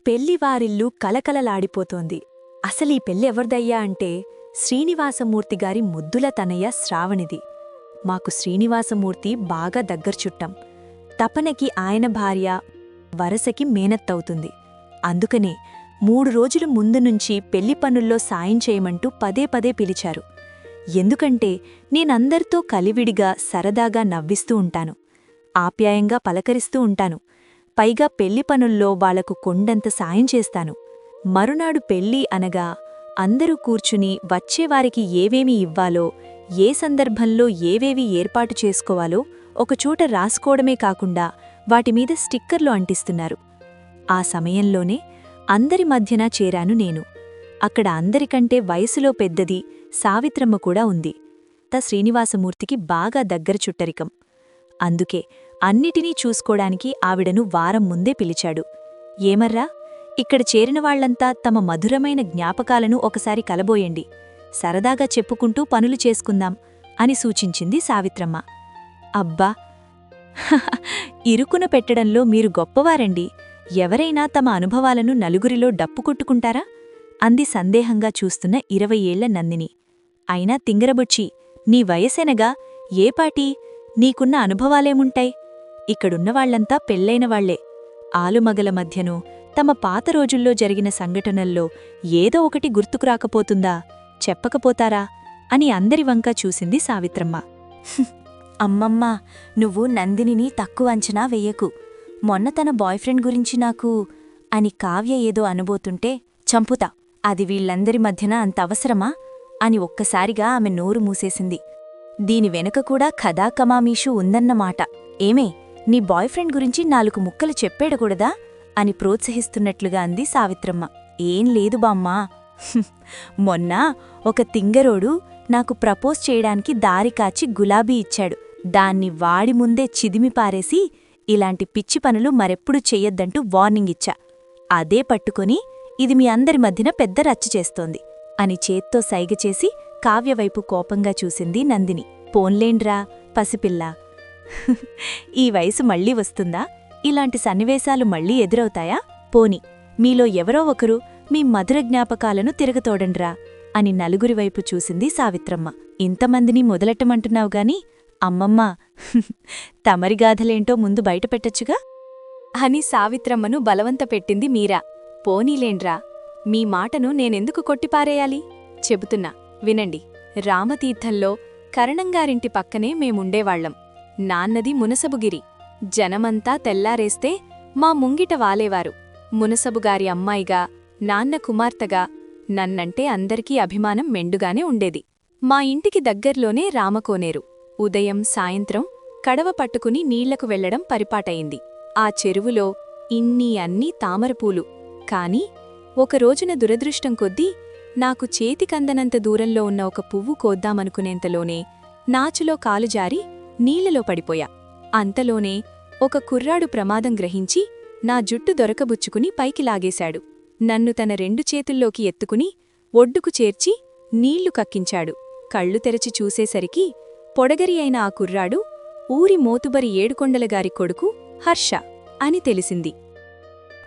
పెళ్లివారిల్లు కలకలలాడిపోతోంది. అసలీ పెళ్ళెవర్దయ్యా అంటే శ్రీనివాసమూర్తిగారి ముద్దుల తనయ శ్రావణిది. మాకు శ్రీనివాసమూర్తి బాగా దగ్గర్చుట్టం. తపనకి ఆయన భార్య, వరసకి మేనత్తవుతుంది. అందుకనే 3 రోజుల ముందు నుంచి పెళ్లి పనుల్లో సాయం చేయమంటూ పదే పదే పిలిచారు. ఎందుకంటే నేనందరితో కలివిడిగా సరదాగా నవ్విస్తూ ఉంటాను, ఆప్యాయంగా పలకరిస్తూ ఉంటాను. పైగా పెళ్లి పనుల్లో వాళ్లకు కొండంత సాయం చేస్తాను. మరునాడు పెళ్ళి అనగా అందరూ కూర్చుని వచ్చేవారికి ఏవేమి ఇవ్వాలో, ఏ సందర్భంలో ఏవేవి ఏర్పాటు చేసుకోవాలో ఒకచోట రాసుకోవడమే కాకుండా వాటిమీద స్టిక్కర్లు అంటిస్తున్నారు. ఆ సమయంలోనే అందరి మధ్యన చేరాను నేను. అక్కడ అందరికంటే వయసులో పెద్దది సావిత్రమ్మ కూడా ఉంది. శ్రీనివాసమూర్తికి బాగా దగ్గర చుట్టరికం. అందుకే అన్నిటినీ చూసుకోడానికి ఆవిడను వారం ముందే పిలిచాడు. ఏమర్రా, ఇక్కడ చేరినవాళ్లంతా తమ మధురమైన జ్ఞాపకాలను ఒకసారి కలబోయండి, సరదాగా చెప్పుకుంటూ పనులు చేసుకుందాం అని సూచించింది సావిత్రమ్మ. అబ్బా, ఇరుకున పెట్టడంలో మీరు గొప్పవారండి. ఎవరైనా తమ అనుభవాలను నలుగురిలో డప్పుకొట్టుకుంటారా? అంది సందేహంగా చూస్తున్న 20 ఏళ్ల నందిని. అయినా తింగరబుచ్చి, నీ వయసెనగా ఏపాటి, నీకున్న అనుభవాలేముంటాయి? ఇక్కడున్నవాళ్లంతా పెళ్లైనవాళ్లే. ఆలుమగల మధ్యను తమ పాత రోజుల్లో జరిగిన సంఘటనల్లో ఏదో ఒకటి గుర్తుకురాకపోతుందా? చెప్పకపోతారా అని అందరివంకా చూసింది సావిత్రమ్మ. అమ్మమ్మా, నువ్వు నందినిని తక్కువ అంచనా వెయ్యకు. మొన్న తన బాయ్ఫ్రెండ్ గురించి నాకు అని కావ్య ఏదో అనుబోతుంటే, చంపుతా, అది వీళ్లందరి మధ్యన అంతవసరమా అని ఒక్కసారిగా ఆమె నోరు మూసేసింది. దీని వెనుక కూడా కథాకమామీషు ఉందన్నమాట. ఏమే, నీ బాయ్ఫ్రెండ్ గురించి 4 ముక్కలు చెప్పేడకూడదా అని ప్రోత్సహిస్తున్నట్లుగా అంది సావిత్రమ్మ. ఏం లేదు బామ్మా, మొన్న ఒక తింగరోడు నాకు ప్రపోజ్ చేయడానికి దారి కాచి గులాబీ ఇచ్చాడు. దాన్ని వాడి ముందే చిదిమిపారేసి, ఇలాంటి పిచ్చి పనులు మరెప్పుడు చెయ్యొద్దంటూ వార్నింగ్ ఇచ్చా. అదే పట్టుకొని ఇది మీ అందరి మధ్యన పెద్ద రచ్చ చేస్తోంది అని చేత్తో సైగచేసి కావ్యవైపు కోపంగా చూసింది నందిని. పోన్లేండ్రా పసిపిల్ల, ఈ వయసు మళ్లీ వస్తుందా? ఇలాంటి సన్నివేశాలు మళ్లీ ఎదురవుతాయా? పోని మీలో ఎవరో ఒకరు మీ మధుర జ్ఞాపకాలను తిరగతోడండ్రా అని నలుగురివైపు చూసింది సావిత్రమ్మ. ఇంతమందిని మొదలెట్టమంటున్నావుగాని అమ్మమ్మా, తమరిగాథలేంటో ముందు బయటపెట్టచ్చుగా అని సావిత్రమ్మను బలవంతపెట్టింది మీరా. పోనీలేండ్రా, మీ మాటను నేనెందుకు కొట్టిపారేయాలి? చెబుతున్నా వినండి. రామతీర్థంలో కరణంగారింటి పక్కనే మేముండేవాళ్లం. నాన్నది మునసబుగిరి. జనమంతా తెల్లారేస్తే మా ముంగిట వాలేవారు. మునసబుగారి అమ్మాయిగా, నాన్న కుమార్తెగా నన్నంటే అందరికీ అభిమానం మెండుగానే ఉండేది. మా ఇంటికి దగ్గర్లోనే రామకోనేరు. ఉదయం సాయంత్రం కడవ పట్టుకుని నీళ్లకు వెళ్లడం పరిపాటయింది. ఆ చెరువులో ఇన్నీ అన్నీ తామరపూలు. కాని ఒకరోజున దురదృష్టం కొద్దీ నాకు చేతికందనంత దూరంలో ఉన్న ఒక పువ్వు కోద్దామనుకునేంతలోనే నాచులో కాలుజారి నీళ్లలో పడిపోయా. అంతలోనే ఒక కుర్రాడు ప్రమాదం గ్రహించి నా జుట్టు దొరకబుచ్చుకుని పైకి లాగేశాడు. నన్ను తన 2 చేతుల్లోకి ఎత్తుకుని ఒడ్డుకు చేర్చి నీళ్లు కక్కించాడు. కళ్ళు తెరచి చూసేసరికి పొడగరి అయిన ఆ కుర్రాడు ఊరి మోతుబరి ఏడుకొండలగారి కొడుకు హర్ష అని తెలిసింది.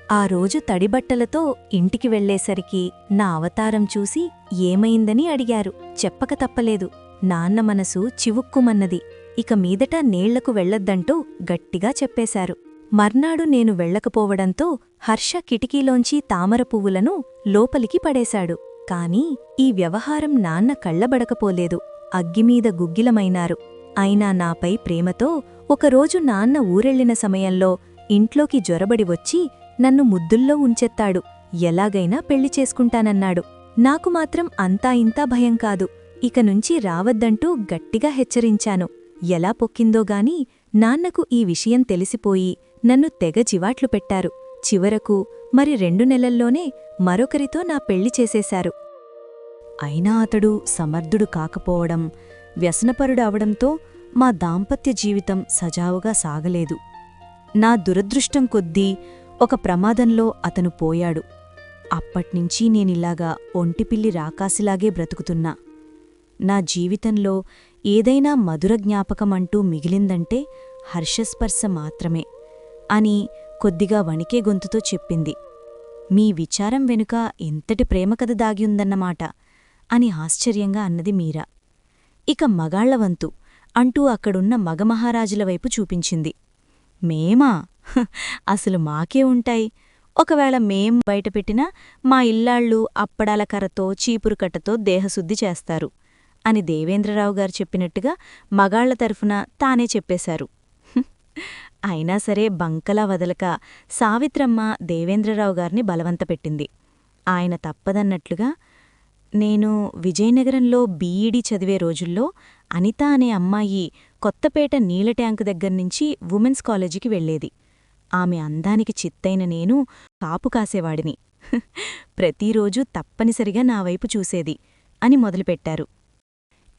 ఆ రోజు తడిబట్టలతో ఇంటికి వెళ్లేసరికి నా అవతారం చూసి ఏమైందని అడిగారు. చెప్పక తప్పలేదు. నాన్న మనసు చివుక్కుమన్నది. ఇక మీదట నీళ్లకు వెళ్లొద్దంటూ గట్టిగా చెప్పేశారు. మర్నాడు నేను వెళ్లకపోవడంతో హర్ష కిటికీలోంచి తామర పువ్వులను లోపలికి పడేశాడు. కాని ఈ వ్యవహారం నాన్న కళ్లబడకపోలేదు. అగ్గిమీద గుగ్గిలమైనారు. అయినా నాపై ప్రేమతో ఒకరోజు నాన్న ఊరెళ్లిన సమయంలో ఇంట్లోకి జొరబడి వచ్చి నన్ను ముద్దుల్లో ఉంచెత్తాడు. ఎలాగైనా పెళ్లి చేసుకుంటానన్నాడు. నాకు మాత్రం అంతా ఇంతా భయం కాదు. ఇక నుంచి రావద్దంటూ గట్టిగా హెచ్చరించాను. ఎలా పొక్కిందోగాని నాన్నకు ఈ విషయం తెలిసిపోయి నన్ను తెగ చివాట్లు పెట్టారు. చివరకు మరి 2 నెలల్లోనే మరొకరితో నా పెళ్లి చేసేశారు. అయినా అతడు సమర్థుడు కాకపోవడం, వ్యసనపరుడు అవడంతో మా దాంపత్య జీవితం సజావుగా సాగలేదు. నా దురదృష్టం కొద్దీ ఒక ప్రమాదంలో అతను పోయాడు. అప్పట్నించి నేనిలాగా ఒంటిపిల్లి రాకాసిలాగే బ్రతుకుతున్నా. నా జీవితంలో ఏదైనా మధుర జ్ఞాపకమంటూ మిగిలిందంటే హర్షస్పర్శ మాత్రమే అని కొద్దిగా వణికే గొంతుతో చెప్పింది. మీ విచారం వెనుక ఎంతటి ప్రేమకథ దాగియుందన్నమాట అని ఆశ్చర్యంగా అన్నది మీరా. ఇక మగాళ్లవంతు అంటూ అక్కడున్న మగమహారాజుల వైపు చూపించింది. మేమా? అసలు మాకే ఉంటాయి. ఒకవేళ మేం బయటపెట్టినా మా ఇల్లాళ్ళు అప్పడాల కర్రతో చీపురుకట్టతో దేహశుద్ధి చేస్తారు అని దేవేంద్రరావు గారు చెప్పినట్టుగా మగాళ్ల తరఫున తానే చెప్పేశారు. అయినా సరే బంకలా వదలక సావిత్రమ్మ దేవేంద్రరావు గారిని బలవంతపెట్టింది. ఆయన తప్పదన్నట్లుగా, నేను విజయనగరంలో బీఈడీ చదివే రోజుల్లో అనిత అనే అమ్మాయి కొత్తపేట నీళ్ల ట్యాంకు దగ్గర్నుంచి ఉమెన్స్ కాలేజీకి వెళ్లేది. ఆమె అందానికి చిత్తైన నేను కాపు కాసేవాడిని. ప్రతిరోజూ తప్పనిసరిగా నా వైపు చూసేది అని మొదలుపెట్టారు.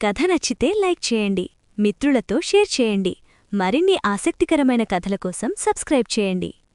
కథ నచ్చితే లైక్ చేయండి, మిత్రులతో షేర్ చేయండి. మరిన్ని ఆసక్తికరమైన కథల కోసం సబ్స్క్రైబ్ చేయండి.